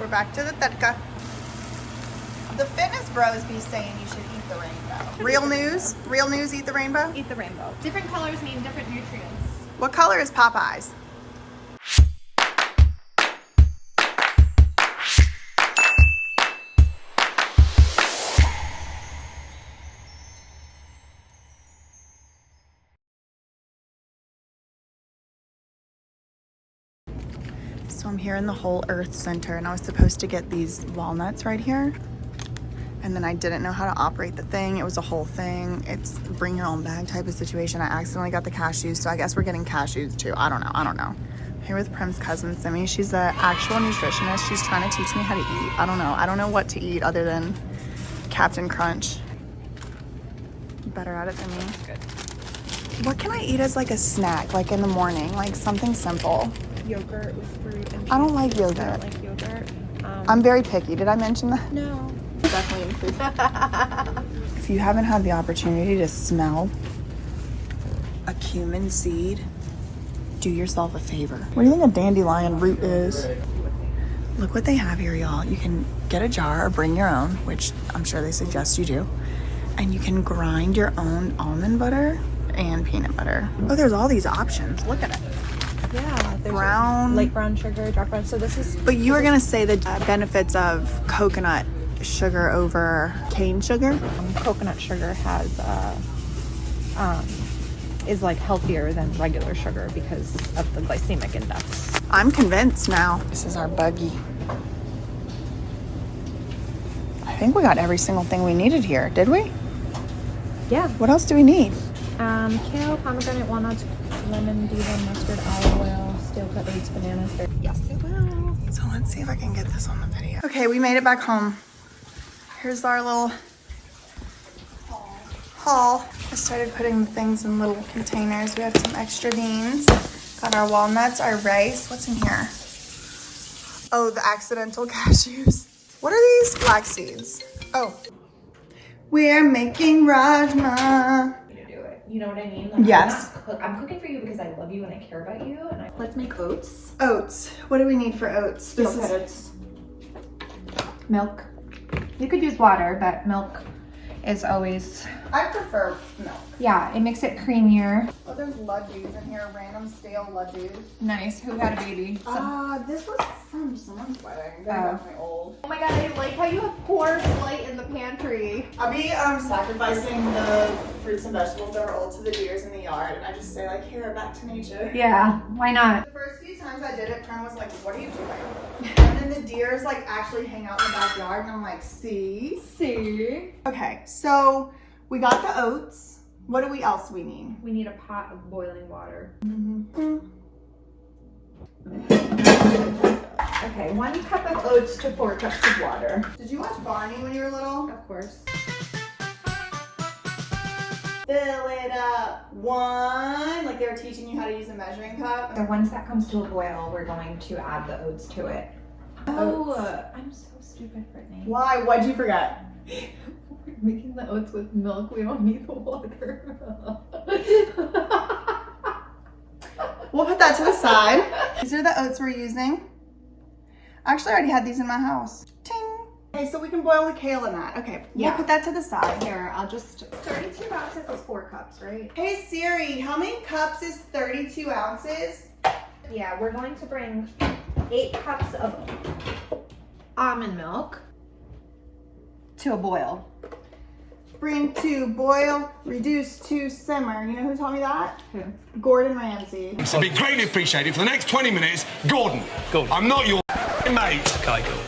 we're back to the tadka. The fitness bros be saying you should eat the rainbow. Real news? Real news, eat the rainbow? Eat the rainbow. Different colors mean different nutrients. What color is Popeye's? So I'm here in the Whole Earth Center and I was supposed to get these walnuts right here. And then I didn't know how to operate the thing. It was a whole thing. It's bring your own bag type of situation. I accidentally got the cashews, so I guess we're getting cashews too. I don't know. I'm here with Prim's cousin, Simi. She's an actual nutritionist. She's trying to teach me how to eat. I don't know what to eat other than Captain Crunch. Better at it than me. Good. What can I eat as like a snack, like in the morning? Like something simple. Yogurt with fruit and cheese. I don't like yogurt. I don't like yogurt. I'm very picky. Did I mention that? No. Definitely include. If you haven't had the opportunity to smell a cumin seed, do yourself a favor. What do you think a dandelion root is? Look what they have here, y'all. You can get a jar or bring your own, which I'm sure they suggest you do. And you can grind your own almond butter and peanut butter. Oh, there's all these options. Look at it. Yeah. Brown. Light brown sugar, dark brown. So this is... But you were going to say the benefits of coconut sugar over cane sugar. Coconut sugar has is like healthier than regular sugar because of the glycemic index. I'm convinced now. This is our buggy. I think we got every single thing we needed here, did we? Yeah. What else do we need? Kale, pomegranate, walnuts, lemon, diva, mustard, olive oil, steel cut oats, bananas. Yes, it will. So let's see if I can get this on the video. Okay, we made it back home. Here's our little haul. I started putting the things in little containers. We have some extra beans. Got our walnuts, our rice. What's in here? Oh, the accidental cashews. What are these? Flax seeds. Oh. We're making rajma. You know what I mean? Like, yes. I'm cooking for you because I love you and I care about you. And let's make oats. Oats. What do we need for oats? This is oats. Milk. You could use water, but milk is always... I prefer milk. Yeah, it makes it creamier. Oh, there's laddus in here. Random stale laddus. Nice. Who had a baby? This was from someone's wedding. They're definitely old. Oh my god, I like how you have poor light in the pantry. I'll be sacrificing the fruits and vegetables that are old to the deers in the yard, and I just say like, here, back to nature. Yeah, why not? The first few times I did it, Prim was like, what are you doing? And then the deers like actually hang out in the backyard, and I'm like, see? Okay, so we got the oats. What do we else we need? We need a pot of boiling water. Mm-hmm. Okay, 1 cup of oats to 4 cups of water. Did you watch Barney when you were little? Of course. Fill it up. 1, like they were teaching you how to use a measuring cup. So once that comes to a boil, we're going to add the oats to it. I'm so stupid, Brittany. Why? What'd you forget? We're making the oats with milk. We don't need the water. We'll put that to the side. These are the oats we're using. Actually, I already had these in my house. Ting. Okay, so we can boil the kale in that. Okay, Yeah. We'll put that to the side. Here, I'll just... 32 ounces is 4 cups, right? Hey Siri, how many cups is 32 ounces? Yeah, we're going to bring 8 cups of almond milk to a boil. Bring to boil, reduce to simmer. You know who taught me that? Who? Gordon Ramsay. So be greatly appreciated for the next 20 minutes, Gordon. I'm not your mate. Okay, cool.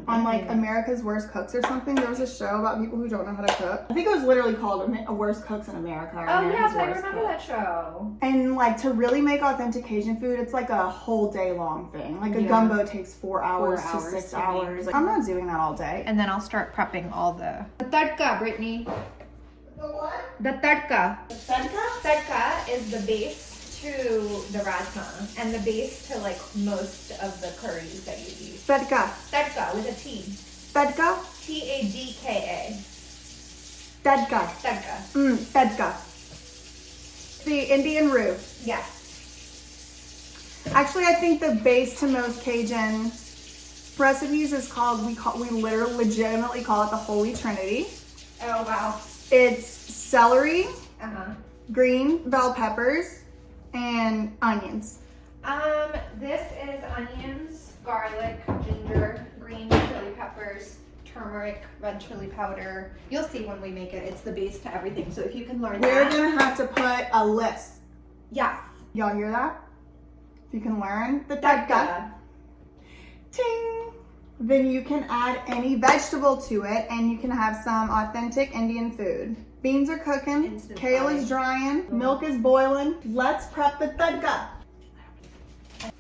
On like America's Worst Cooks or something, there was a show about people who don't know how to cook. I think it was literally called Worst Cooks in America. Or Oh America's yes, I Worst remember Cooks. that show. And like to really make authentic Cajun food, it's like a whole day long thing. Like a gumbo takes 4 hours to 6 hours. Like, I'm not doing that all day. And then I'll start prepping all the tadka, Brittany. The what? The tadka. The tadka? Tadka is the base to the rajma and the base to like most of the curries that you use. Tadka. Tadka with a T. Tadka? Tadka. Tadka. Tadka. Tadka. The Indian roux. Yes. Actually, I think the base to most Cajun Recipes is called, we literally legitimately call it the Holy Trinity. Oh, wow. It's celery, Uh-huh. green bell peppers, and onions. This is onions, garlic, ginger, green chili peppers, turmeric, red chili powder. You'll see when we make it. It's the base to everything. So if you can learn We're that. gonna have to put a list. Yes. Y'all hear that? If you can learn the Tadka. tadka, ting, then you can add any vegetable to it and you can have some authentic Indian food. Beans are cooking, Instant kale fry. is drying, milk is boiling. Let's prep the tadka.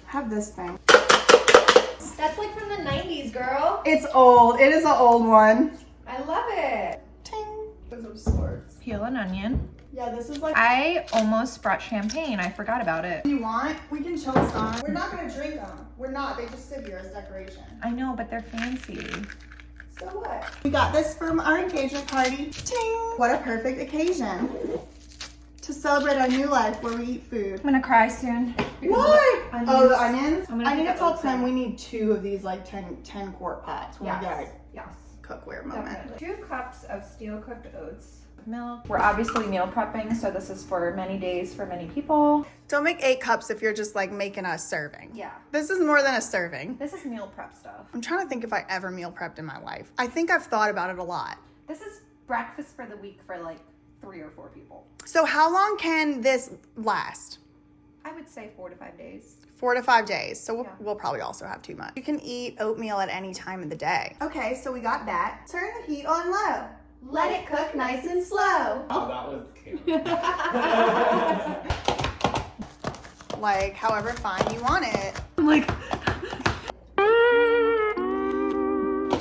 Have this thing. That's like from the 90s, girl. It's old. It is an old one. I love it. Ting. Those are swords. Peel an onion. Yeah, this is like. I almost brought champagne. I forgot about it. If you want, we can chill some. We're not gonna drink them. We're not. They just sit here as decoration. I know, but they're fancy. So what? We got this from our engagement party. Ting! What a perfect occasion to celebrate our new life where we eat food. I'm gonna cry soon. Why? Onions. Oh, the onions? I'm gonna I need pick to tell up Tim those. we need 2 of these like 10 quart pots when we get our Yes. cookware moment. Definitely. 2 cups of steel cooked oats. Milk. We're obviously meal prepping, so this is for many days for many people. Don't make 8 cups if you're just like making a serving. Yeah. This is more than a serving. This is meal prep stuff. I'm trying to think if I ever meal prepped in my life. I think I've thought about it a lot. This is breakfast for the week for like 3 or 4 people. So how long can this last? I would say 4 to 5 days. 4 to 5 days. So Yeah. we'll probably also have too much. You can eat oatmeal at any time of the day. Okay, so we got that. Turn the heat on low. Let it cook nice and slow. Oh, that was cute. Like, however fine you want it. I'm like,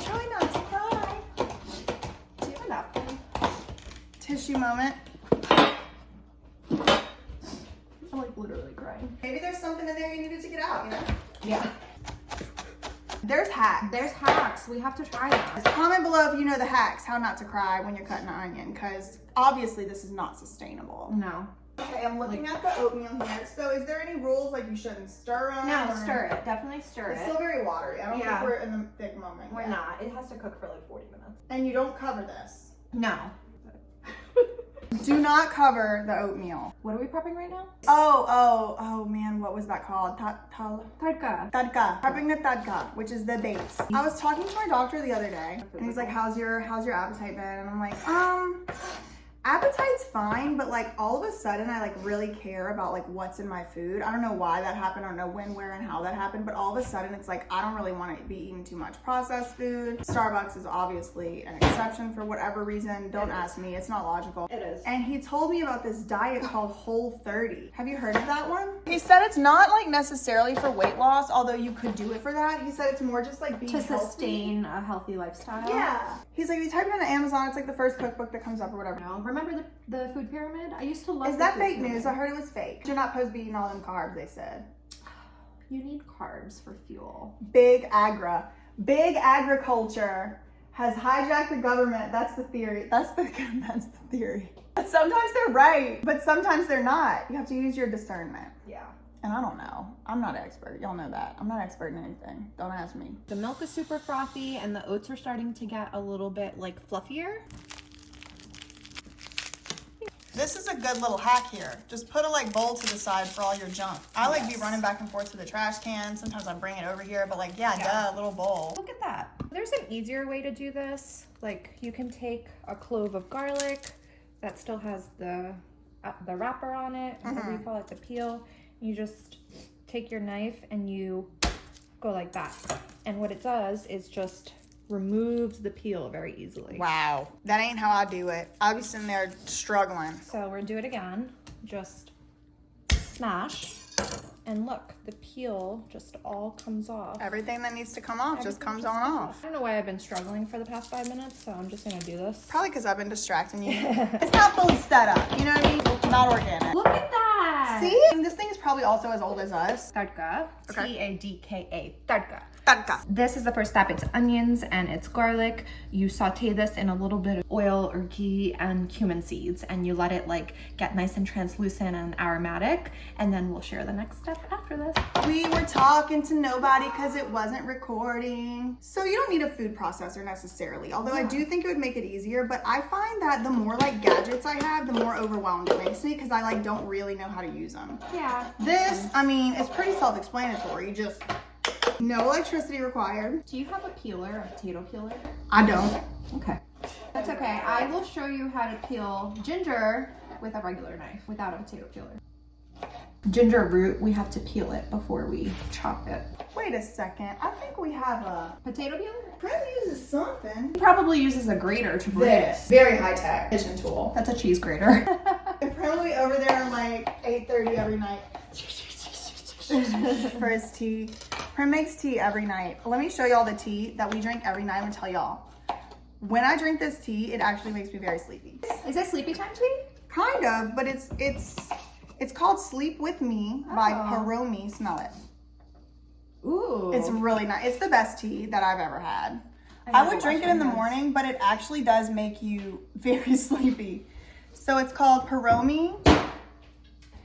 Try not to cry. do you have a napkin? Tissue moment. I'm like literally crying. Maybe there's something in there you needed to get out, you know? Yeah. There's hacks. There's hacks. We have to try that. Comment below if you know the hacks, how not to cry when you're cutting an onion, because obviously this is not sustainable. No. Okay, I'm looking at the oatmeal here. So is there any rules like you shouldn't stir them? No, or- stir it. Definitely stir It's it. still very watery. I don't Yeah. think we're in the big moment We're yet. not. It has to cook for like 40 minutes. And you don't cover this. No. Do not cover the oatmeal. What are we prepping right now? Oh man, what was that called? Tadka. Tadka. Prepping the tadka, which is the base. I was talking to my doctor the other day, and he's like, "How's your appetite been?" And I'm like, appetite's fine, but like all of a sudden I like really care about like what's in my food. I don't know why that happened. I don't know when, where, and how that happened, but all of a sudden it's like I don't really want to be eating too much processed food. Starbucks is obviously an exception for whatever reason. Don't ask me. It's not logical. It is. And he told me about this diet called Whole30. Have you heard of that one? He said it's not like necessarily for weight loss, although you could do it for that. He said it's more just like being To healthy. sustain a healthy lifestyle. Yeah. He's like, if you type it into Amazon, it's like the first cookbook that comes up or whatever. No, remember the food pyramid? I used to love. Is the that food fake pyramid. news? I heard it was fake. You're not supposed to be eating all them carbs, they said. You need carbs for fuel. Big agriculture has hijacked the government. That's the theory. That's the theory. But sometimes they're right, but sometimes they're not. You have to use your discernment. Yeah. And I don't know. I'm not an expert. Y'all know that. I'm not an expert in anything. Don't ask me. The milk is super frothy and the oats are starting to get a little bit like fluffier. This is a good little hack here. Just put a like bowl to the side for all your junk. I like be running back and forth to the trash can. Sometimes I bring it over here, but like, yeah, little bowl. Look at that. There's an easier way to do this. Like you can take a clove of garlic that still has the wrapper on it, whatever you call it, the peel. You just take your knife and you go like that. And what it does is just removes the peel very easily. Wow. That ain't how I do it. I'll be sitting there struggling. So we're gonna do it again. Just smash. And look, the peel just all comes off. Everything that needs to come off just Everything comes on off. I don't know why I've been struggling for the past 5 minutes, so I'm just gonna do this. Probably because I've been distracting you. It's not fully set up. You know what I mean? Not organic. Look at that! that. See? And this thing is probably also as old as us. Tadka. Okay. T-A-D-K-A. Tadka. Tadka. This is the first step. It's onions and it's garlic. You saute this in a little bit of oil or ghee and cumin seeds, and you let it like get nice and translucent and aromatic, and then we'll share the next step after this. We were talking to nobody because it wasn't recording. So you don't need a food processor necessarily, although I do think it would make it easier, but I find that the more like gadgets I have, the more overwhelmed it makes me because I like don't really know how to use them. Yeah. This, I mean, it's pretty self-explanatory. You just, no electricity required. Do you have a peeler, a potato peeler? I don't. Okay. That's okay. I will show you how to peel ginger with a regular knife without a potato peeler. Ginger root, we have to peel it before we chop it. Wait a second. I think we have a Potato peeler? Prim uses something. Probably uses a grater to grate it. Very high-tech kitchen tool. That's a cheese grater. And probably over there like 8:30 every night for his tea. Prim makes tea every night. Let me show y'all the tea that we drink every night. I'm gonna tell y'all. When I drink this tea, it actually makes me very sleepy. Is it sleepy time tea? Kind of, but it's called Sleep With Me by Paromi. Smell it. Ooh. It's really nice. It's the best tea that I've ever had. I would drink it in the morning, but it actually does make you very sleepy. So it's called Paromi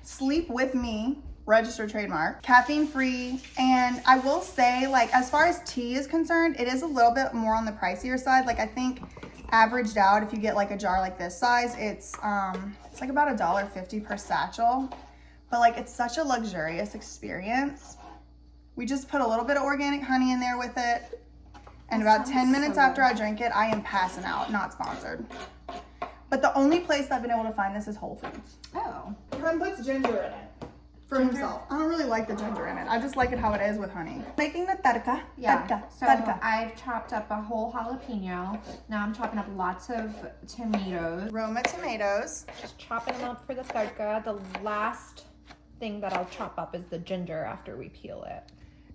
Sleep With Me, registered trademark, caffeine free. And I will say, like, as far as tea is concerned, it is a little bit more on the pricier side. Like, I think averaged out, if you get like a jar like this size, it's like about $1.50 per satchel. But like, it's such a luxurious experience. We just put a little bit of organic honey in there with it. And about 10 minutes after I drink it, I am passing out. Not sponsored. But the only place I've been able to find this is Whole Foods. Oh. Prim puts ginger in it for himself. I don't really like the ginger in it. I just like it how it is with honey. Making the tadka. Yeah. Tadka. So Tadka. I've chopped up a whole jalapeno. Now I'm chopping up lots of tomatoes. Roma tomatoes. Just chopping them up for the tadka. The last thing that I'll chop up is the ginger after we peel it.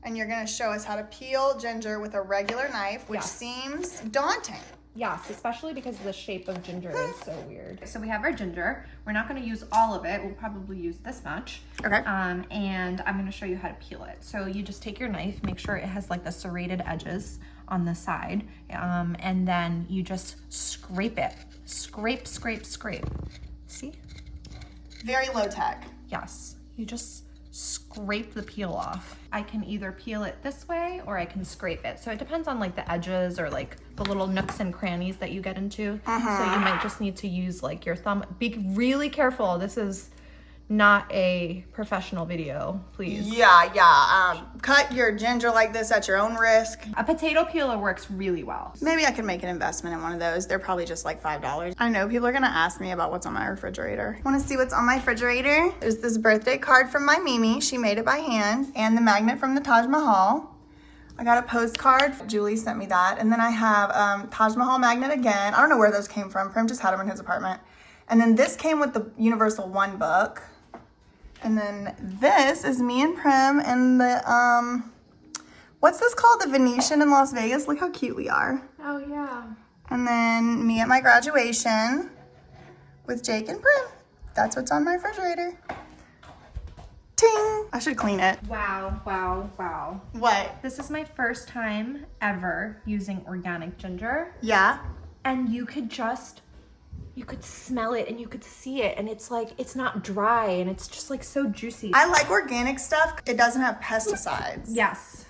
And you're gonna show us how to peel ginger with a regular knife, which Yes. seems daunting. Yes, especially because the shape of ginger is so weird. So we have our ginger. We're not going to use all of it. We'll probably use this much. Okay. And I'm going to show you how to peel it. So you just take your knife, make sure it has like the serrated edges on the side, and then you just scrape it. Scrape, scrape, scrape. See? Very low tech. Yes. You just scrape the peel off. I can either peel it this way or I can scrape it. So it depends on like the edges or like the little nooks and crannies that you get into. So you might just need to use like your thumb. Be really careful. This is not a professional video, please. Yeah. Cut your ginger like this at your own risk. A potato peeler works really well. Maybe I could make an investment in one of those. They're probably just like $5. I know people are gonna ask me about what's on my refrigerator. Wanna see what's on my refrigerator? There's this birthday card from my Mimi. She made it by hand, and the magnet from the Taj Mahal. I got a postcard. Julie sent me that. And then I have Taj Mahal magnet again. I don't know where those came from. Prim just had them in his apartment. And then this came with the Universal One book. And then this is me and Prim and the, what's this called? The Venetian in Las Vegas. Look how cute we are. Oh yeah. And then me at my graduation with Jake and Prim. That's what's on my refrigerator. Ting! I should clean it. Wow, wow, wow. What? This is my first time ever using organic ginger. Yeah? And you could smell it and you could see it, and it's like, it's not dry and it's just like so juicy. I like organic stuff. It doesn't have pesticides. Yes.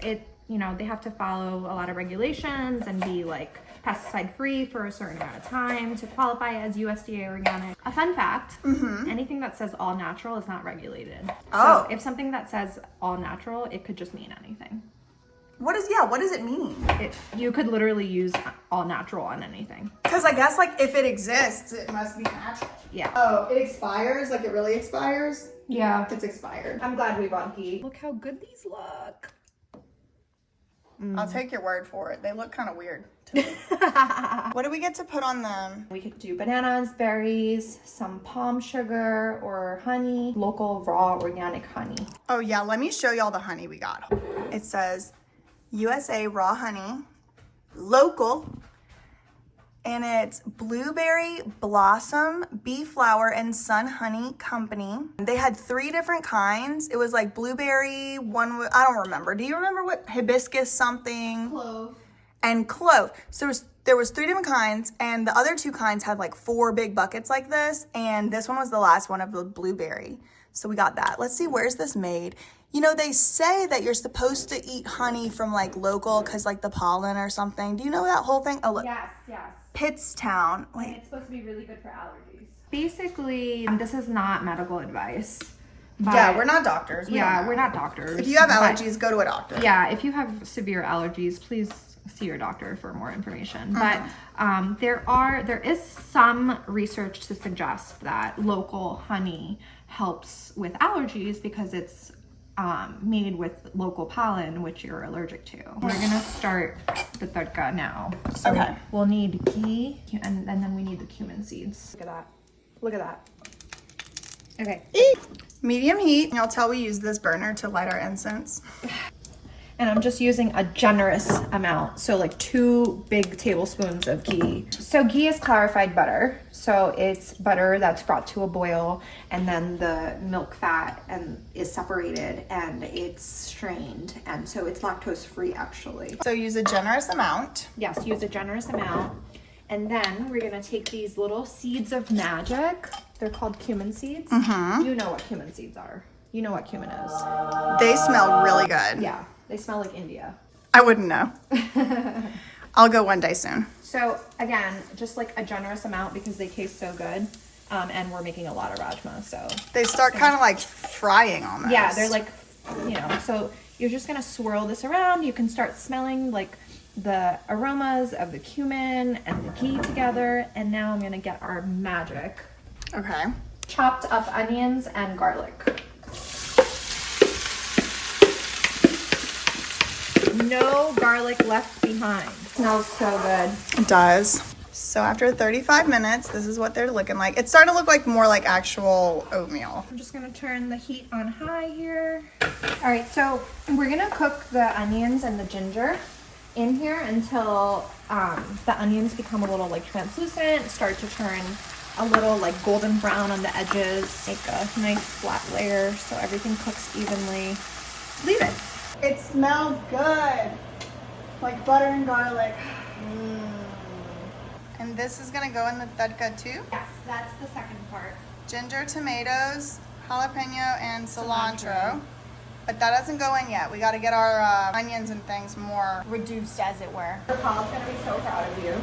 It, you know, they have to follow a lot of regulations and be like pesticide free for a certain amount of time to qualify as USDA organic. A fun fact, anything that says all natural is not regulated. Oh. So if something that says all natural, it could just mean anything. What does it mean? You could literally use all natural on anything. Because I guess like if it exists, it must be natural. Yeah. Oh, it expires? Like it really expires? Yeah. It's expired. I'm glad we bought ghee. Look how good these look. I'll take your word for it. They look kind of weird to me. What do we get to put on them? We could do bananas, berries, some palm sugar or honey, local raw organic honey. Oh yeah, let me show y'all the honey we got. It says USA raw honey, local, And it's Blueberry Blossom Bee Flower and Sun Honey Company. They had 3 different kinds. It was like blueberry, I don't remember. Do you remember what? Hibiscus something? Clove. And clove. So there was 3 different kinds, and the other 2 kinds had like 4 big buckets like this, and this one was the last one of the blueberry. So we got that. Let's see, where's this made? You know, they say that you're supposed to eat honey from like local because like the pollen or something. Do you know that whole thing? Oh, look. Yes. Pittstown. And it's supposed to be really good for allergies. Basically, this is not medical advice. But Yeah, we're not doctors. we're not doctors. If you have allergies, go to a doctor. Yeah, if you have severe allergies, please see your doctor for more information. But there is some research to suggest that local honey helps with allergies because it's made with local pollen, which you're allergic to. We're gonna start the tadka now. So Okay. we'll need ghee and then we need the cumin seeds. Look at that. Look at that. Okay. Medium heat. Y'all tell we use this burner to light our incense. And I'm just using a generous amount. So like 2 big tablespoons of ghee. So ghee is clarified butter. So it's butter that's brought to a boil and then the milk fat is separated and it's strained. And so it's lactose free actually. So use a generous amount. Yes, use a generous amount. And then we're gonna take these little seeds of magic. They're called cumin seeds. You know what cumin seeds are. You know what cumin is. They smell really good. Yeah, they smell like India. I wouldn't know. I'll go one day soon. So again, just like a generous amount because they taste so good. And we're making a lot of rajma, so. They start kind of like frying almost. Yeah, they're like, so you're just gonna swirl this around. You can start smelling like the aromas of the cumin and the ghee together. And now I'm gonna get our magic. Okay. Chopped up onions and garlic. No garlic left behind. Smells so good. It does. So after 35 minutes, this is what they're looking like. It's starting to look like more like actual oatmeal. I'm just gonna turn the heat on high here. All right, so we're gonna cook the onions and the ginger in here until the onions become a little like translucent, start to turn a little like golden brown on the edges. Make a nice flat layer so everything cooks evenly. Leave it. It smells good. Like butter and garlic. And this is gonna go in the tadka too? Yes, that's the second part. Ginger, tomatoes, jalapeno, and cilantro. But that doesn't go in yet. We gotta get our onions and things more reduced, as it were. Paul's gonna be so proud of you.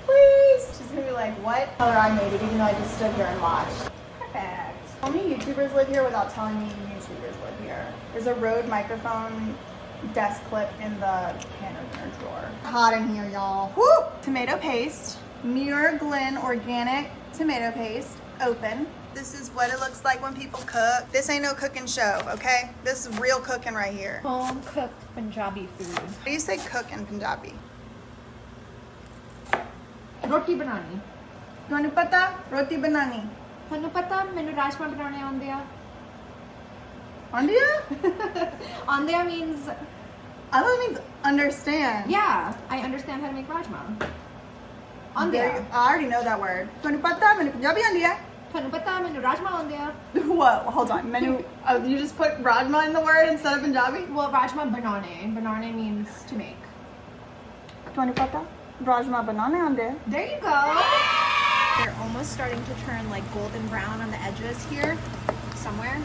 Please! She's gonna be like, what color I made it, even though I just stood here and watched. Perfect. How many YouTubers live here without telling me YouTubers live here? There's a Rode microphone desk clip in the can opener drawer. Hot in here, y'all. Woo! Tomato paste. Muir Glen organic tomato paste. Open. This is what it looks like when people cook. This ain't no cooking show, okay? This is real cooking right here. Home cooked Punjabi food. How do you say cook in Punjabi? Roti banani. ਤੁਹਾਨੂੰ ਪਤਾ roti banani? ਤੁਹਾਨੂੰ ਪਤਾ ਮੈਨੂੰ ਰਾਜਮਾ ਬਣਾਉਣੇ ਆਉਂਦੇ ਆ? Andia? Aundia means, I thought it means understand. yeah, I understand how to make rajma. There Aundia. you- I already know that word. ਤੁਹਾਨੂੰ ਪਤਾ ਮੈਨੂੰ ਪੰਜਾਬੀ ਆਉਂਦੀ ਆ? ਤੁਹਾਨੂੰ ਪਤਾ ਮੈਨੂੰ ਰਾਜਮਾ ਆਉਂਦੇ ਆ? Whoa, hold on. Menu. Oh, you just put rajma in the word instead of Punjabi? Well, rajma banane. Banane means to make. ਤੁਹਾਨੂੰ ਪਤਾ rajma banane ਆਉਂਦੇ ਆ? There you go. They're almost starting to turn like golden brown on the edges here, somewhere.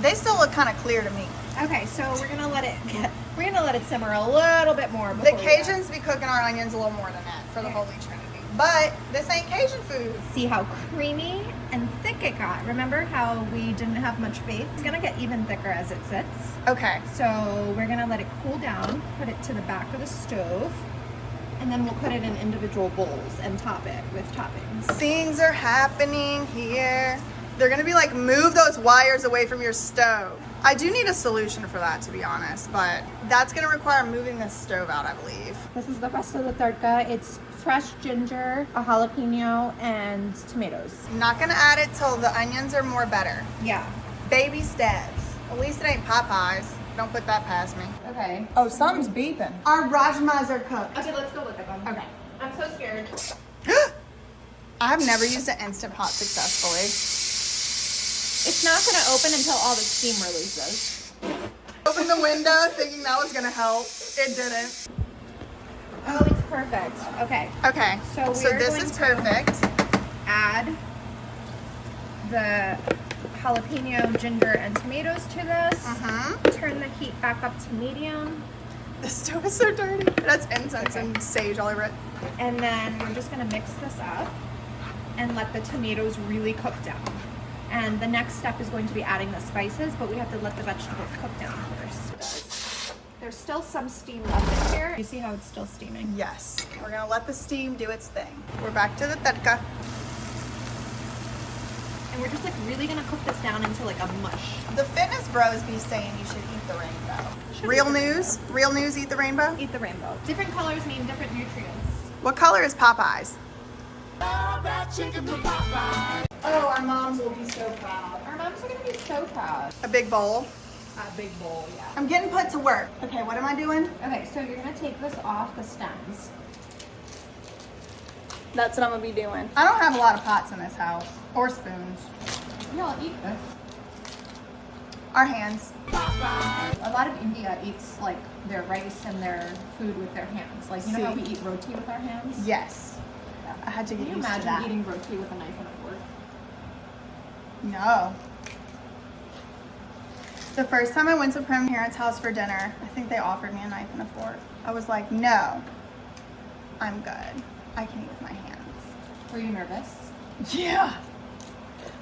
They still look kind of clear to me. Okay, so we're gonna let it simmer a little bit more. The before we add. Cajuns be cooking our onions a little more than that for the Holy Trinity. But this ain't Cajun food. See how creamy and thick it got. Remember how we didn't have much faith? It's gonna get even thicker as it sits. Okay. So we're gonna let it cool down, put it to the back of the stove, and then we'll put it in individual bowls and top it with toppings. Things are happening here. They're gonna be like, move those wires away from your stove. I do need a solution for that, to be honest, but that's gonna require moving this stove out, I believe. This is the rest of the tadka. It's fresh ginger, a jalapeno, and tomatoes. I'm not gonna add it till the onions are more better. Yeah. Baby steps. At least it ain't Popeyes. Don't put that past me. Okay. Oh, something's beeping. Our rajmas are cooked. Okay, let's go look at them. Okay. I'm so scared. I've never used an Instant Pot successfully. It's not gonna open until all the steam releases. Opened the window thinking that was gonna help. It didn't. Oh, it's perfect. Okay. Okay, So so we're this going is to- perfect. Add the jalapeno, ginger, and tomatoes to this. Turn the heat back up to medium. The stove is so dirty. That's incense and sage all over it. And then we're just gonna mix this up and let the tomatoes really cook down. And the next step is going to be adding the spices, but we have to let the vegetables cook down first. There's still some steam left in here. You see how it's still steaming? Yes, we're gonna let the steam do its thing. We're back to the tadka. And we're just like really gonna cook this down into like a mush. The fitness bros be saying you should eat the rainbow. Real news? Real news, eat the rainbow? Eat the rainbow. Different colors mean different nutrients. What color is Popeye's? Oh, our moms will be so proud. Our moms are gonna be so proud. A big bowl. A big bowl, yeah. I'm getting put to work. Okay, what am I doing? Okay, so you're gonna take this off the stems. That's what I'm gonna be doing. I don't have a lot of pots in this house. Or spoons. Yeah, I'll eat this. Our hands. A lot of India eats like their rice and their food with their hands. Like, you know how we eat roti with our hands? Yes. I had to Can get you used to imagine that. eating roti with a knife and a fork? No. The first time I went to my parents' house for dinner, I think they offered me a knife and a fork. I was like, no, I'm good. I can eat with my hands. Were you nervous? Yeah.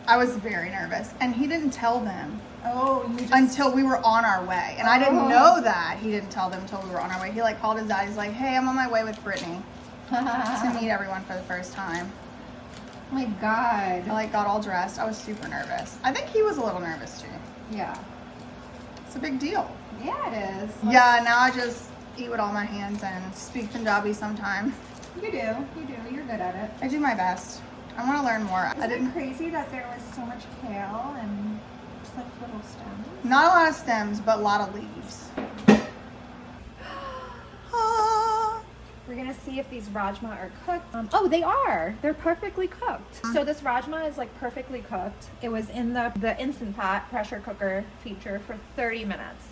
I was very nervous. And he didn't tell them Oh, you just... until we were on our way. And I didn't know that. He didn't tell them until we were on our way. He like called his dad. He's like, hey, I'm on my way with Brittany to meet everyone for the first time. Oh my God. I like got all dressed. I was super nervous. I think he was a little nervous too. Yeah. It's a big deal. Yeah, it is. Yeah, now I just eat with all my hands and speak Punjabi sometimes. You do. You do. You're good at it. I do my best. I want to learn more. Isn't it crazy that there was so much kale and just like little stems? Not a lot of stems, but a lot of leaves. Ah. We're gonna see if these rajma are cooked. Oh, they are. They're perfectly cooked. So this rajma is like perfectly cooked. It was in the Instant Pot pressure cooker feature for 30 minutes.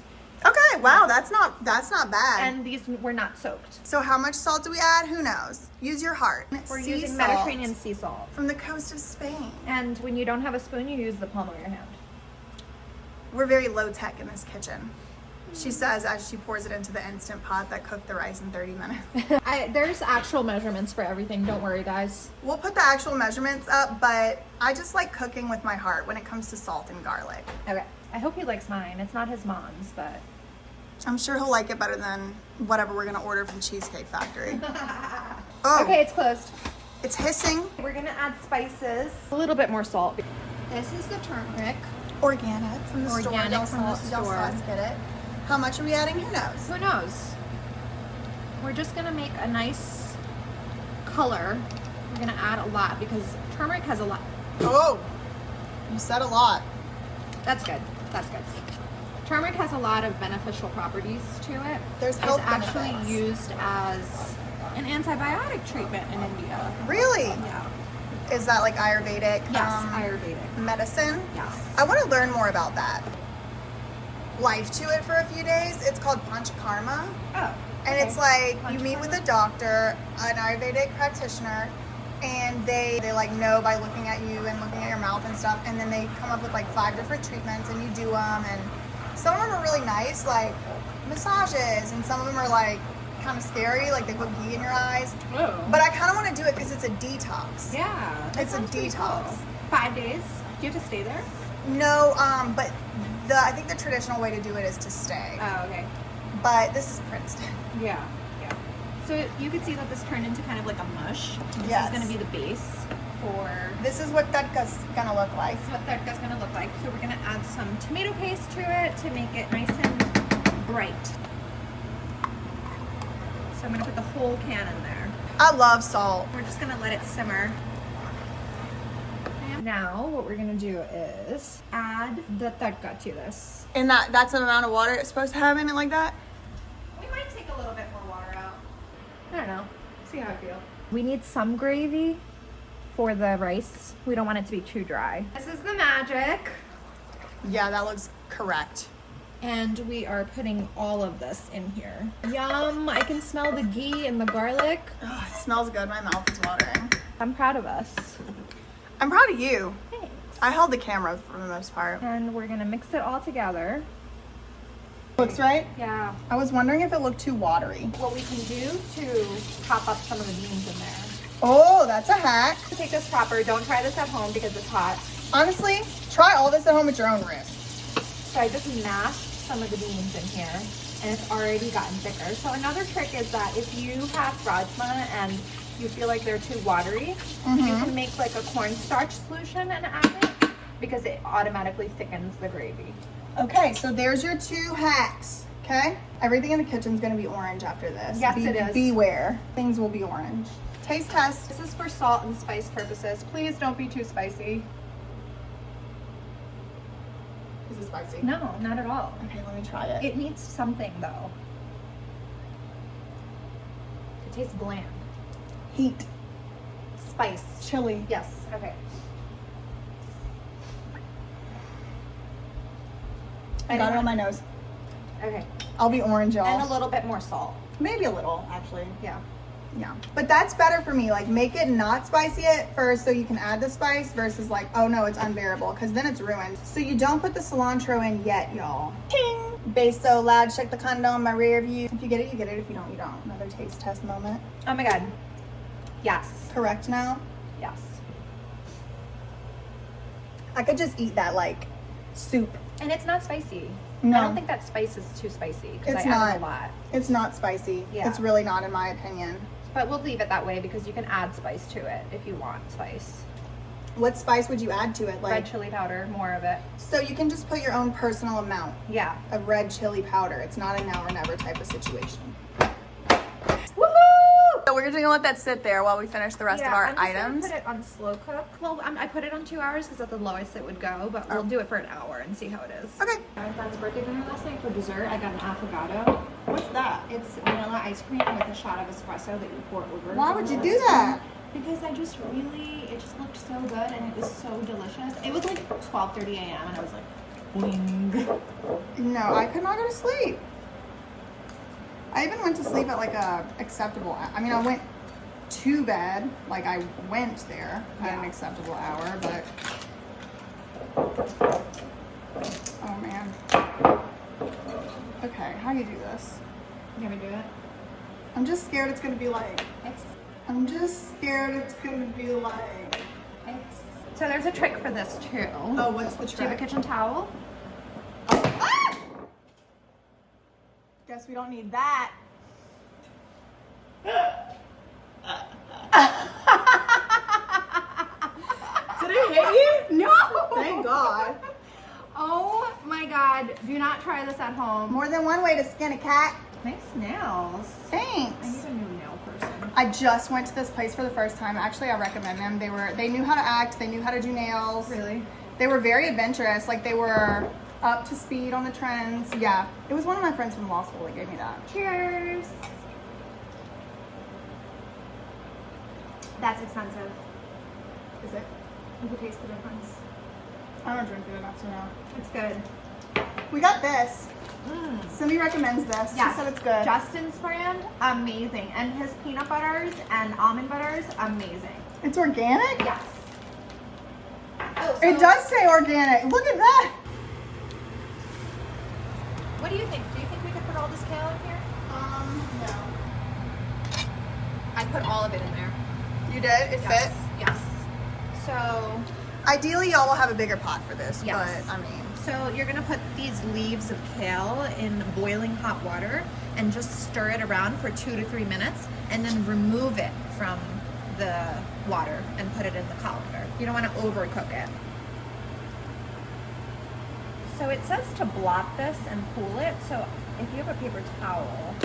Okay, wow, that's not bad. And these were not soaked. So how much salt do we add? Who knows? Use your heart. We're Sea using salt Mediterranean sea salt. from the coast of Spain. And when you don't have a spoon, you use the palm of your hand. We're very low tech in this kitchen. She says as she pours it into the Instant Pot that cooked the rice in 30 minutes. There's actual measurements for everything. Don't worry, guys. We'll put the actual measurements up, but I just like cooking with my heart when it comes to salt and garlic. Okay. I hope he likes mine. It's not his mom's, but... I'm sure he'll like it better than whatever we're gonna order from Cheesecake Factory. Oh, Okay, it's closed. it's hissing. We're gonna add spices. A little bit more salt. This is the turmeric. Organic from the store. Organic Y'all from the saw- y'all store. saw us get it. How much are we adding? Who knows? Who knows? We're just gonna make a nice color. We're gonna add a lot because turmeric has a lot. Oh, you said a lot. That's good. That's good. Turmeric has a lot of beneficial properties to it. There's It's health actually benefits. used as an antibiotic treatment in India. Really? Yeah. Is that like Ayurvedic Yes, Ayurvedic. medicine? Yes. I want to learn more about that. Life to it for a few days. It's called Panchakarma. Oh. And it's like you meet with a doctor, an Ayurvedic practitioner, and they like know by looking at you and looking at your mouth and stuff, and then they come up with like 5 different treatments and you do them, and some of them are really nice, like massages, and some of them are like kind of scary, like they put ghee in your eyes. Oh. But I kind of want to do it because it's a detox. Yeah. that It's a sounds pretty detox. cool. 5 days. Do you have to stay there? No, but I think the traditional way to do it is to stay. Oh, okay. But this is Princeton. Yeah. Yeah. So you could see that this turned into kind of like a mush. This Yes. is going to be the base for... This is what tadka's gonna look like. This is what tadka's going to look like. So we're going to add some tomato paste to it to make it nice and bright. So I'm going to put the whole can in there. I love salt. We're just going to let it simmer. Okay. Now what we're gonna do is add the tadka to this. And that's the amount of water it's supposed to have in it like that? We might take a little bit more water out. I don't know. See how I feel. We need some gravy for the rice. We don't want it to be too dry. This is the magic. Yeah, that looks correct. And we are putting all of this in here. Yum, I can smell the ghee and the garlic. Oh, it smells good. My mouth is watering. I'm proud of us. I'm proud of you. Thanks. I held the camera for the most part. And we're gonna mix it all together. Looks right? Yeah. I was wondering if it looked too watery. What we can do to chop up some of the beans in there. Oh, that's a hack. Take this proper. Don't try this at home because it's hot. Honestly, try all this at home at your own risk. So I just mashed some of the beans in here and it's already gotten thicker. So another trick is that if you have rajma and you feel like they're too watery, you can make like a cornstarch solution and add it because it automatically thickens the gravy. Okay, so there's your 2 hacks, okay? Everything in the kitchen's gonna be orange after this. Yes, it is. Beware, things will be orange. Taste test. This is for salt and spice purposes. Please don't be too spicy. Is it spicy? No, not at all. Okay, let me try it. It needs something though. It tastes bland. Heat, Spice. chili. Yes, okay. I got it on my nose. Okay. I'll be orange, y'all. And a little bit more salt. Maybe a little, actually. Yeah. Yeah. But that's better for me. Like, make it not spicy at first so you can add the spice versus like, oh no, it's unbearable, because then it's ruined. So you don't put the cilantro in yet, y'all. Ting! Bass so loud, check the condo in my rear view. If you get it, you get it. If you don't, you don't. Another taste test moment. Oh my God. Yes. Correct now? Yes. I could just eat that like soup. And it's not spicy. No. I don't think that spice is too spicy because I It's added not. a lot. It's not spicy. Yeah. It's really not, in my opinion. But we'll leave it that way because you can add spice to it if you want spice. What spice would you add to it? Like, Red chili powder, more of it. so you can just put your own personal amount Yeah. of red chili powder. It's not a now or never type of situation. Woohoo! So we're just gonna let that sit there while we finish the rest of our I'm just items. gonna put it on slow cook. Well, I put it on 2 hours because that's the lowest it would go, but we'll do it for an hour and see how it is. Okay. My friend's birthday dinner last night for dessert. I got an affogato. What's that? It's vanilla ice cream with a shot of espresso that you pour over. Why the would you vanilla do ice that? cream. Because I just really, it just looked so good and it was so delicious. It was like 12:30 a.m. and I was like, boing. No, I could not go to sleep. I even went to sleep at like a acceptable. I mean, I went to bed. Like I went there at an acceptable hour, but oh man. Okay, how do you do this? You want me to do it? I'm just scared it's gonna be like. It's I'm just scared it's gonna be like. So there's a trick for this too. Oh, what's the Do you have a trick? kitchen towel? Ah! Guess we don't need that. Did it hit you? No! Thank God. Oh my God, do not try this at home. More than one way to skin a cat. Nice nails. I Thanks. need a new nail person. I just went to this place for the first time. Actually, I recommend them. They knew how to act. They knew how to do nails. Really? They were very adventurous. Like they were up to speed on the trends. Yeah. It was one of my friends from law school that gave me that. Cheers. That's expensive. Is it? You can taste the difference. I don't drink it enough to know. It's good. We got this. Simi recommends this. Yes. She said it's good. Justin's brand, amazing. And his peanut butters and almond butters, amazing. It's organic? Yes. Oh, It does say organic. Look at that. What do you think? Do you think we could put all this kale in here? No. I put all of it in there. You did? It fit? Yes. So, Ideally, y'all will have a bigger pot for this, Yes. but I mean. so you're gonna put these leaves of kale in boiling hot water and just stir it around for 2 to 3 minutes and then remove it from the water and put it in the colander. You don't want to overcook it. So it says to blot this and cool it. So if you have a paper towel,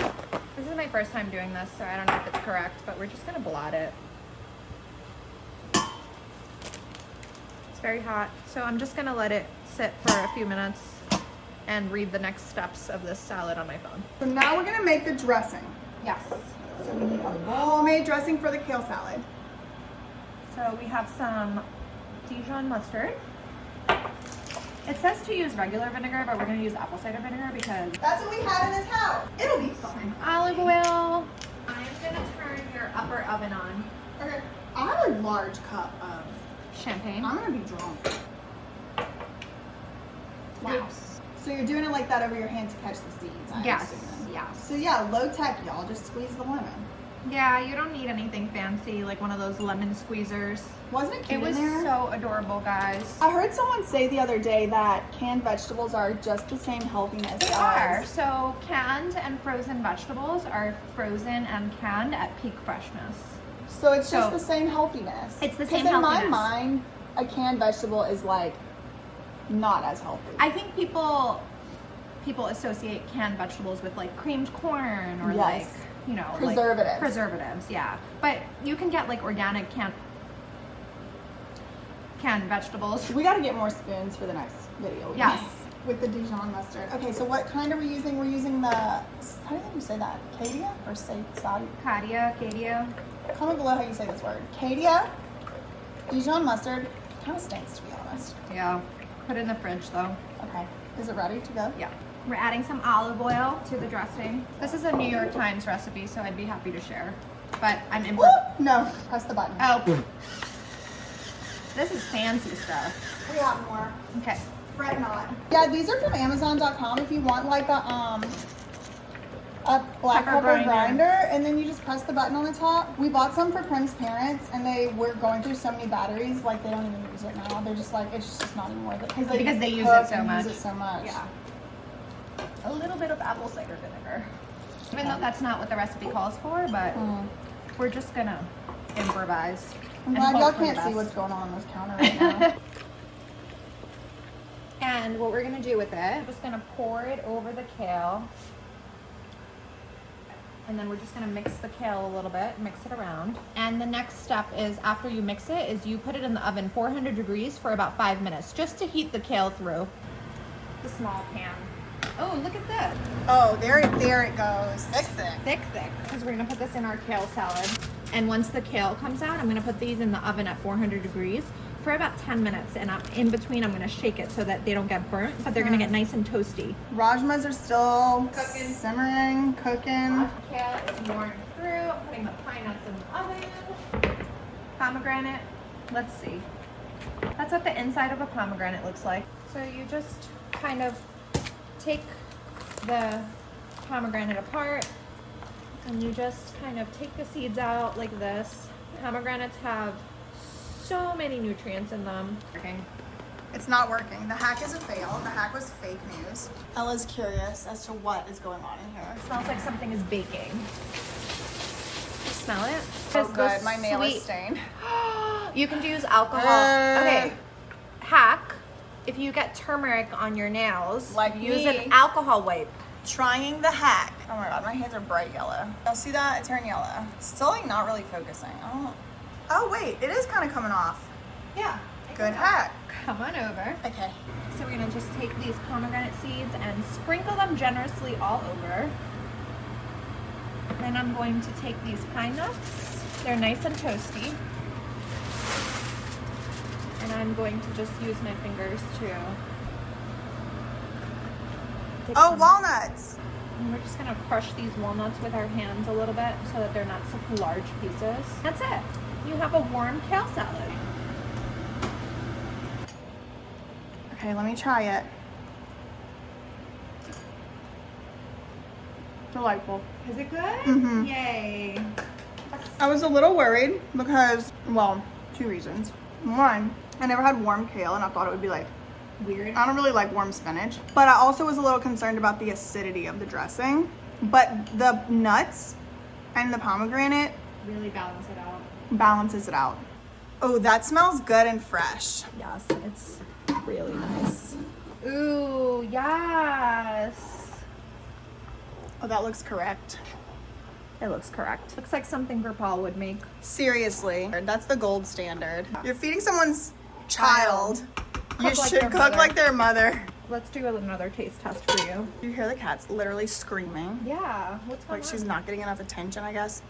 this is my first time doing this, so I don't know if it's correct, but we're just gonna blot it. It's very hot. So I'm just gonna let it sit for a few minutes and read the next steps of this salad on my phone. So now we're gonna make the dressing. Yes. So we need a bowl-made dressing for the kale salad. So we have some Dijon mustard. It says to use regular vinegar, but we're gonna use apple cider vinegar because That's what we have in this house. It'll be fine. olive oil. I'm gonna turn your upper oven on. Okay. I have a large cup of Champagne. I'm gonna be drunk. Wow. Oops. So you're doing it like that over your hand to catch the seeds, I'm Yes, assuming. yes. So yeah, low tech, y'all. Just squeeze the lemon. Yeah, you don't need anything fancy, like one of those lemon squeezers. Wasn't it cute It was in there? so adorable, guys. I heard someone say the other day that canned vegetables are just the same healthiness They are. So canned and frozen vegetables are frozen and canned at peak freshness. So it's just So- the same healthiness. It's the same Because in my healthiness. mind, a canned vegetable is like not as healthy. I think people associate canned vegetables with like creamed corn or Yes. like, you know, Preservatives. Like preservatives, yeah. But you can get like organic canned vegetables. We got to get more spoons for the next video. Yes. With the Dijon mustard. Okay, so what kind are we using? We're using the, how do you think you say that? Cadia or say Saudi? Cadia. Comment below how you say this word. Cadia, Dijon mustard. Kind of stinks, to be honest. Yeah. Put it in the fridge though. Okay. Is it ready to go? Yeah. We're adding some olive oil to the dressing. This is a New York Times recipe, so I'd be happy to share. But I'm in. Whoop! No, press the button. Oh. This is fancy stuff. We have more. Okay. Fret not. Yeah, these are from Amazon.com if you want like a black Pepper pepper grinder. grinder, and then you just press the button on the top. We bought some for Prince's parents, and they were going through so many batteries, like they don't even use it now. They're just like, it's just not even worth it. Because they use cook it so and much. Use it so much. Yeah. A little bit of apple cider vinegar. Even though that's not what the recipe calls for, but we're just gonna improvise. I'm and glad hope y'all for the can't see best. what's going on this counter right now. And what we're gonna do with it, just gonna pour it over the kale. And then we're just gonna mix the kale a little bit, mix it around. And the next step is after you mix it, is you put it in the oven 400 degrees for about 5 minutes, just to heat the kale through. The small pan. Oh, look at this. Oh, there it goes. Thick. Thick, because we're gonna put this in our kale salad. And once the kale comes out, I'm gonna put these in the oven at 400 degrees for about 10 minutes. And in between, I'm gonna shake it so that they don't get burnt, but they're gonna get nice and toasty. Rajmas are still Cooking. simmering, cooking. Kale is warmed through. I'm putting the pine nuts in the oven. Pomegranate. Let's see. That's what the inside of a pomegranate looks like. So you just kind of take the pomegranate apart and you just kind of take the seeds out like this. Pomegranates have so many nutrients in them. It's not working. The hack is a fail. The hack was fake news. Ella's curious as to what is going on in here. It smells like something is baking. Smell it? Oh It's the good, my nail is sweet- stained. You can use alcohol. Okay. Hack. If you get turmeric on your nails, Like use me. an alcohol wipe. Trying the hack. Oh my god, my hands are bright yellow. Y'all see that? It turned yellow. Still like not really focusing. Oh wait, it is kind of coming off. Yeah. Good hack. Come on over. Okay. So we're gonna just take these pomegranate seeds and sprinkle them generously all over. Then I'm going to take these pine nuts. They're nice and toasty. And I'm going to just use my fingers to take Oh, some- walnuts. And we're just gonna crush these walnuts with our hands a little bit so that they're not such large pieces. That's it. You have a warm kale salad. Okay, let me try it. Delightful. Is it good? Mhm. Yay. I was a little worried because, well, 2 reasons. One, I never had warm kale and I thought it would be like Weird. I don't really like warm spinach, but I also was a little concerned about the acidity of the dressing. But the nuts and the pomegranate Really balance it out. balances it out. Oh, that smells good and fresh. Yes, it's really nice. Ooh, yes. Oh, that looks correct. It looks correct. Looks like something Paul would make. Seriously, that's the gold standard. You're feeding someone's child. You Cook like should their cook mother. like their mother. Let's do another taste test for you. You hear the cat's literally screaming. Yeah, what's going Like on? she's not getting enough attention, I guess.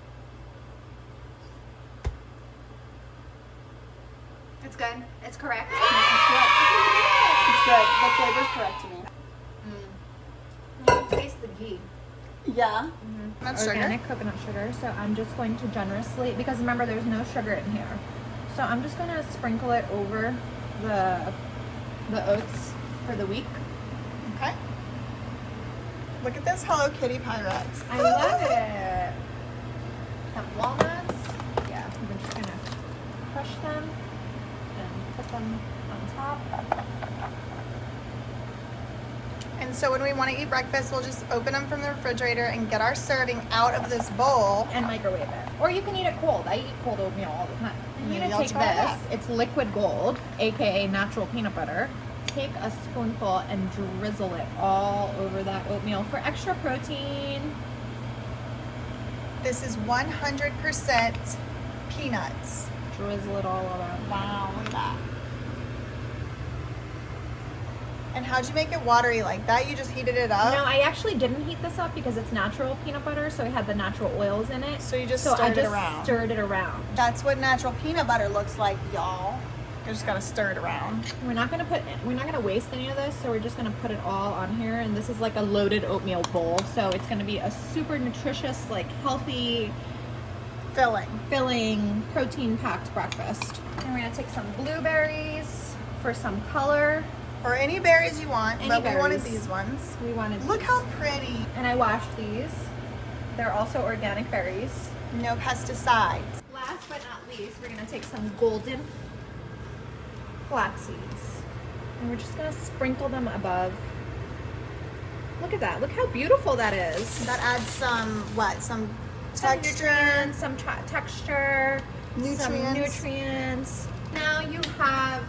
It's good. It's correct. It's good. The flavor's correct to me. You taste the ghee. Yeah. That's sugar. Organic coconut sugar. So I'm just going to generously, because remember there's no sugar in here. So I'm just going to sprinkle it over the oats for the week. Okay. Look at this Hello Kitty Pyrex. I love it. Some walnuts. Yeah, we're just going to crush them and put them on top. And so when we want to eat breakfast, we'll just open them from the refrigerator and get our serving out of this bowl. And microwave it. Or you can eat it cold. I eat cold oatmeal all the time. You're Maybe gonna I'll take try this. that. It's liquid gold, aka natural peanut butter. Take a spoonful and drizzle it all over that oatmeal for extra protein. This is 100% peanuts. Drizzle it all around. Wow, look at that. And how'd you make it watery like that? You just heated it up? No, I actually didn't heat this up because it's natural peanut butter, so it had the natural oils in it. So you just I stirred it just around. stirred it around. That's what natural peanut butter looks like, y'all. You just gotta stir it around. We're not gonna waste any of this, so we're just gonna put it all on here. And this is like a loaded oatmeal bowl, so it's gonna be a super nutritious, like healthy, filling, protein-packed breakfast. And we're gonna take some blueberries for some color. Or any berries you want, Any but we wanted berries. these ones. We wanted Look these. how pretty. And I washed these. They're also organic berries. No pesticides. Last but not least, we're gonna take some golden flax seeds. And we're just gonna sprinkle them above. Look at that. Look how beautiful that is. That adds some Some texture. nutrients, some texture, some Nutrients. nutrients. Now you have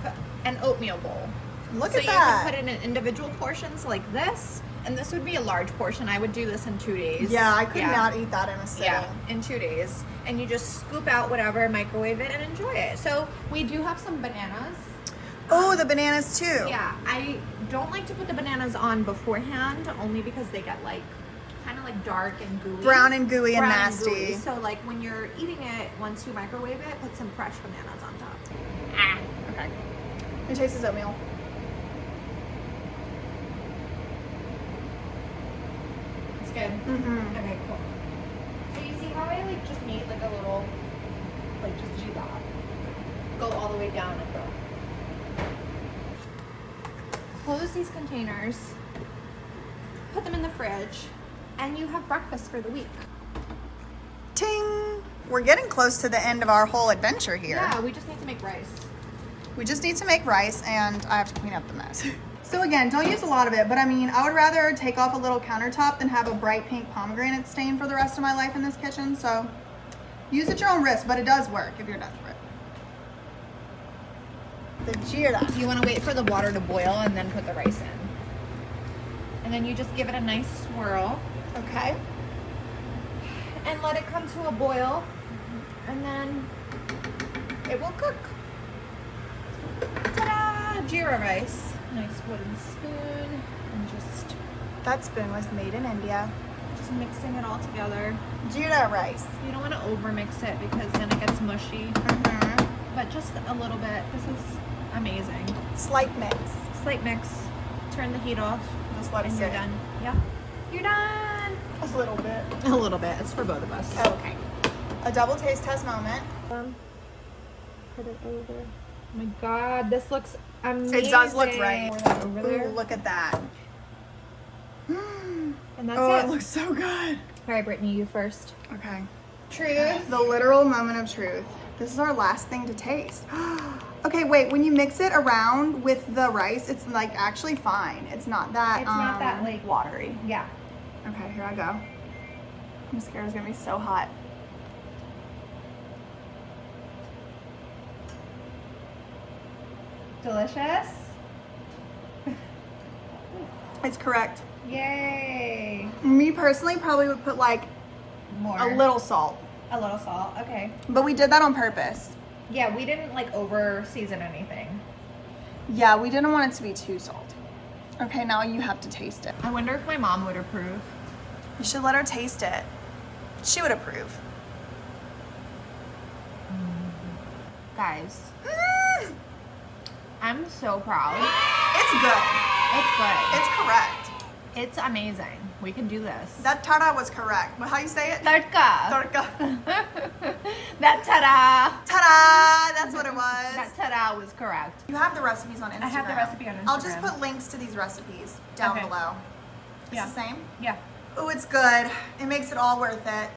an oatmeal bowl. Look So at you that. can put it in individual portions like this, and this would be a large portion. I would do this in 2 days. Yeah, I could not eat that in a sitting. Yeah, in 2 days. And you just scoop out whatever, microwave it, and enjoy it. So we do have some bananas. Oh, the bananas too. Yeah, I don't like to put the bananas on beforehand, only because they get like kind of like dark and gooey. Brown and gooey and Brown nasty. gooey. So like when you're eating it, once you microwave it, put some fresh bananas on top. Okay. It tastes oatmeal. It's good. Mm-hmm. Okay, cool. So you see how I like just made like a little, like just do that. Go all the way down and go. Close these containers, put them in the fridge, and you have breakfast for the week. Ting! We're getting close to the end of our whole adventure here. Yeah, we just need to make rice. We just need to make rice, and I have to clean up the mess. So again, don't use a lot of it, but I mean, I would rather take off a little countertop than have a bright pink pomegranate stain for the rest of my life in this kitchen, so use at your own risk, but it does work if you're desperate. The jira. You want to wait for the water to boil and then put the rice in. And then you just give it a nice swirl Okay. and let it come to a boil, and then it will cook. Ta-da! Jira rice. Nice wooden spoon, and just That spoon was made in India. mixing it all together. Jira rice. You don't want to over mix it because then it gets mushy, Mm-hmm. but just a little bit. This is amazing. Slight mix. Slight mix. Turn the heat off. Just let it And sit. you're done. Yeah. You're done. A little bit. A little bit. It's for both of us. Okay. A double taste test moment. Put it over. Oh my god, this looks amazing. It does look right. Pour that over there. Ooh, look at that. And that's Oh, it. it looks so good. All right, Brittany, you first. Okay. Truth. The literal moment of truth. This is our last thing to taste. Okay, wait, when you mix it around with the rice, it's like actually fine. It's not that It's not that, like- watery. Yeah. Okay, here I go. I'm scared it's gonna be so hot. Delicious. It's correct. Yay. Me personally probably would put like More. a little salt, A little salt. Okay. but we did that on purpose. Yeah, we didn't like over season anything. Yeah, we didn't want it to be too salty. Okay, now you have to taste it. I wonder if my mom would approve. You should let her taste it. She would approve. Guys, I'm so proud. It's good. It's good. It's correct. It's amazing. We can do this. That tada was correct. But how you say it? Tadka. Tadka. That ta-da. Ta-da! That's what it was. That ta-da was correct. You have the recipes on Instagram. I have the recipe on I'll just Instagram. put links to these recipes down Okay. below. It's Yeah. the same? Yeah. Oh, it's good. It makes it all worth it.